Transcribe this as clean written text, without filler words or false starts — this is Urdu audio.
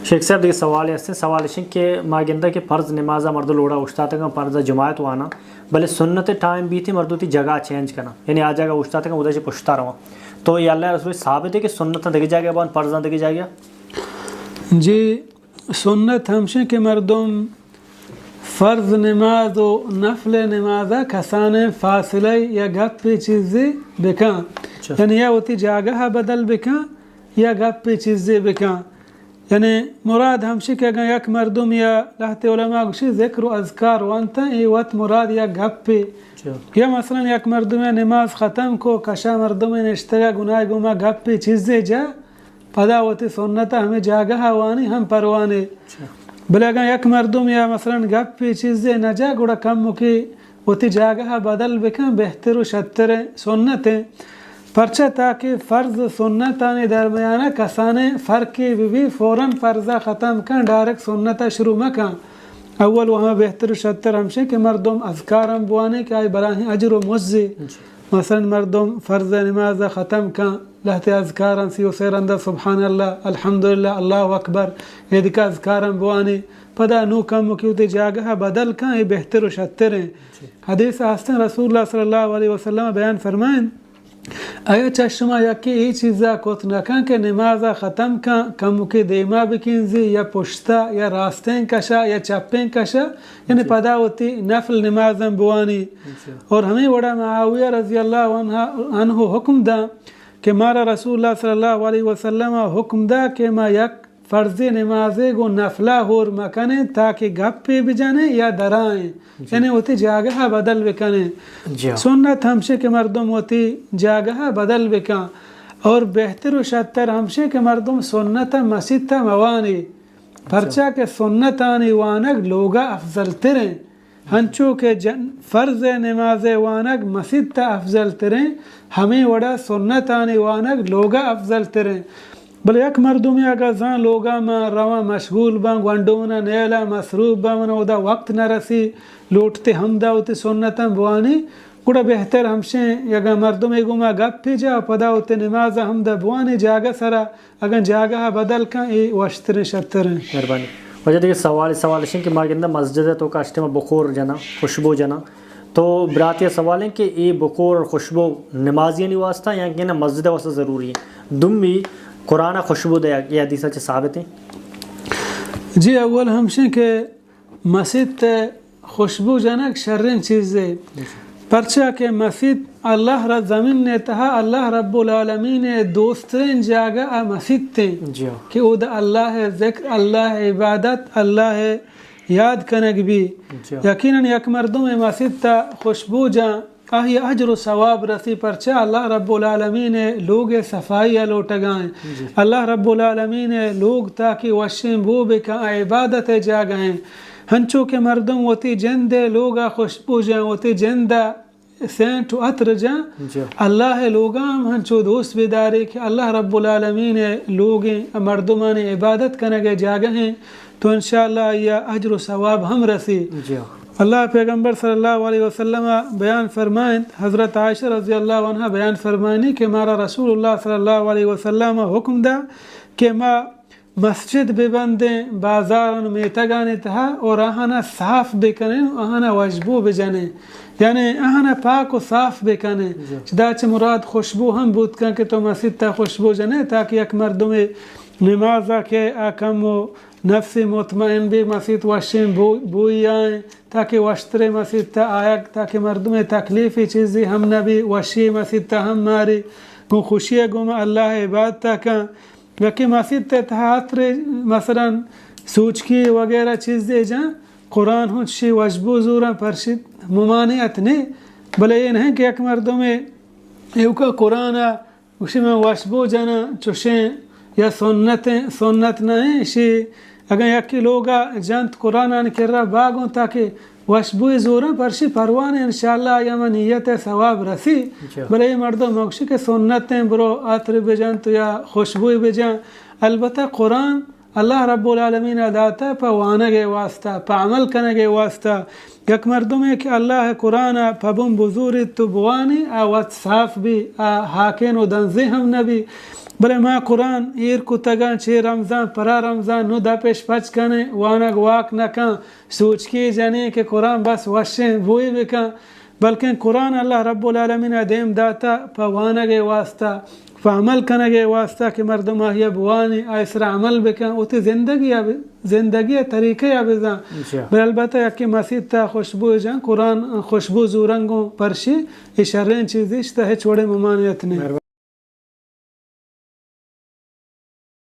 شیخ صاحب دیگه سوال هست، سوالش این که ماگنده که فرض نماز مرد لوڑا اشتاتے کا فرض جماعت وانا بلے سنت ٹائم بھی تھی مردو تی جگہ چینج کرنا یعنی آ جگہ اشتاتے کا ادھر سے پشتا رہا تو یہ اللہ رسول ثابت ہے کہ سنت دیکھی جائے گا بان فرض دیکھی جائے گا؟ جی سنت ہمشہ کہ مردم فرض نماز و نفل نمازہ کسانے فاصلے یا گپ پہ چیزیں بکاں یعنی یا ہوتی جاگہ بدل بکاں یا گپ پہ چیزیں بکاں یعنی مراد ہمشہ کہ اگر یک مردم یا لہت علماء گوشی ذکر و اذکار وانتا ای وقت مراد یا گپ پہ یا مثلا یک مردم نماز ختم کو کشا مردم نشتگا گناہ گما گپ پہ چیزیں جا پدا ہوتی سنتا ہمیں جاگہ وانی ہم پروانے بلے اگر یک مردم یا مثلا گپ پہ چیزیں نہ جا گوڑا کم مکی ہوتی جاگہ بدل بکن بہتر و شتر سنتیں پرچہ تاکہ فرض سنتانی درمیانہ کسانے فرقی بھی فوراً فرضہ ختم کن ڈائریکٹ سنتہ شروع مکن اول وہاں بہتر و شتر ہمشہ کہ مردم اذکارم بوانے کہ آئی براہیں اجر و مجزی مثلا مردم فرض نماز ختم کن لہت اذکارم سی و سیرندہ سبحان اللہ الحمدللہ اللہ اکبر یہ دکھا اذکارم بوانے پدا نو کم کیوتے جاگہ بدل کن یہ بہتر و شتر ہیں حدیث آستن رسول اللہ صلی اللہ علیہ وسلم بیان فرمائیں آیا چشمہ یا کہ ای چیزا کوت نکن کہ نمازا ختم کن کم کے دیما بکنزی یا پشتا یا راستین کشا یا چپین کشا یعنی پدا ہوتی نفل نمازم بوانی اور ہمیں وڑا معاویہ رضی اللہ عنہ حکم دا کہ مارا رسول اللہ صلی اللہ علیہ وسلم حکم دا کہ ما یک فرض نمازے گو نفلہ ہور مکنے تاکہ گپ پہ بجانے یا درائیں یعنی ہوتی جاگہ بدل بکنے سنت ہمشہ کہ مردم ہوتی جاگہ بدل بکن اور بہتر و شتر ہمشہ کہ مردم سنت مسجد موانی پرچہ کہ سنتانی وانگ لوگا افضل تریں ہنچو کہ فرض نماز وانگ مسجد افضل تریں ہمیں وڑا سنتانی وانگ لوگا افضل تریں بلے یک مردمی اگر زان لوگا ما رواں مشغول بان گونڈونا نیلا مصروف بان او دا وقت نہ رسی لوٹتے ہم دا ہوتے سنتا بوانی گوڑا بہتر ہمشیں یگا مردمی گوما گپ پی جا پدا ہوتے نماز ہم دا بوانی جاگہ سرا اگر جاگہ بدل کن ای وشتر شتر ہیں مہربانی وجہ دیکھ سوال ہے کہ ماگندہ مسجد ہے تو کاشتے میں بخور جنا خوشبو جنا تو براتیہ سوال ہے کہ ای بخور اور خوشبو نمازی نہیں واسطہ یا کہ مسجد واسطہ ضروری ہے دم بھی قرآن خوشبو دے یہ حدیثہ چھ ثابت ہیں؟ جی اول ہمشہ کہ مسجد خوشبو جنک شرین چیز ہے پرچہ کہ مسجد اللہ رب زمین نے تہا اللہ رب العالمین دوسترین جاگہ مسجد تھیں کہ او دا اللہ ذکر اللہ عبادت اللہ یاد کنگ بھی یقیناً یک مردم مسجد تا خوشبو جان آہی اجر و ثواب رسی پرچہ اللہ رب العالمین لوگ صفائی لوٹگائیں اللہ رب العالمین لوگ تاکہ وشیں بو بکا عبادت جاگائیں ہنچو کہ مردم وتی جند لوگا خوشبو جائیں وتی جندہ سینٹ و عطر جائیں اللہ لوگام ہنچو دوست بیداری کہ اللہ رب العالمین لوگیں مردمان عبادت کنگے جاگہیں تو انشاءاللہ یہ اجر و ثواب ہم رسی اللہ پیغمبر صلی اللہ علیہ وسلم بیان فرمائیں حضرت عائشہ رضی اللہ عنہ بیان فرمائنی کہ مارا رسول اللہ صلی اللہ علیہ وسلم حکم دا کہ ما مسجد ببندیں بازار میں تگانے تہا اور آہانا صاف بکنیں آہانا وجبو بجانے یعنی آہانا پاک و صاف بکنیں چداچہ مراد خوشبو ہم بود کن کہ تو مسجد تا خوشبو جانے تاکہ یک مردم نمازہ کے آکم و نفس مطمئن بھی مسجد وشیم بوئی آئیں تاکہ وشتر مسجد تا آیک تاکہ مردم تکلیفی چیزی ہم نبی وشی مسجد تا ہم ماری گو خوشی گم اللہ عبادت تا کن یکی مسجد تا تحاتر مثلا سوچکی وغیرہ چیز دے جائیں قرآن ہنچی وجبو زورا پرشد ممانعت نہیں بلے یہ نہیں کہ یک مردم ایوکا قرآن اسی میں وشبو جانا چوشیں یا سنت نہیں اسی اگر یکی لوگا جنت قرآن کر رہا باغوں تاکہ وشبوی زورا پرشی پروانے انشاءاللہ آیام نیت ثواب رسی بلے یہ مردم مگشی کہ سنتیں برو عطر بجان تو یا خوشبوی بجان البتہ قرآن اللہ رب العالمین داتا پا وانگ واسطہ پا عمل کنگ واسطہ یک مردم ہے کہ اللہ قرآن پبن بزوری تو بوانی آوات صاف بھی حاکین و دنزی ہم نبی بلے ما قرآن ایر کو تگان چھ رمضان پرا رمضان نو دا پیش پچ کنے وانگ واک نکن سوچ کی جانے کہ قرآن بس وشیں بوئی بکن بلکہ قرآن اللہ رب العالمین دیم داتا پا وانگ واسطہ پا عمل کنگ واسطہ کہ مردم آہیا بوانی ایسر عمل بکن اوتی زندگی طریقے آبزان بل البتہ یکی مسیح تا خوشبو جان قرآن خوشبو زورنگوں پرشی اشارین چیزیش تا ہے چھوڑے ممانیت نہیں.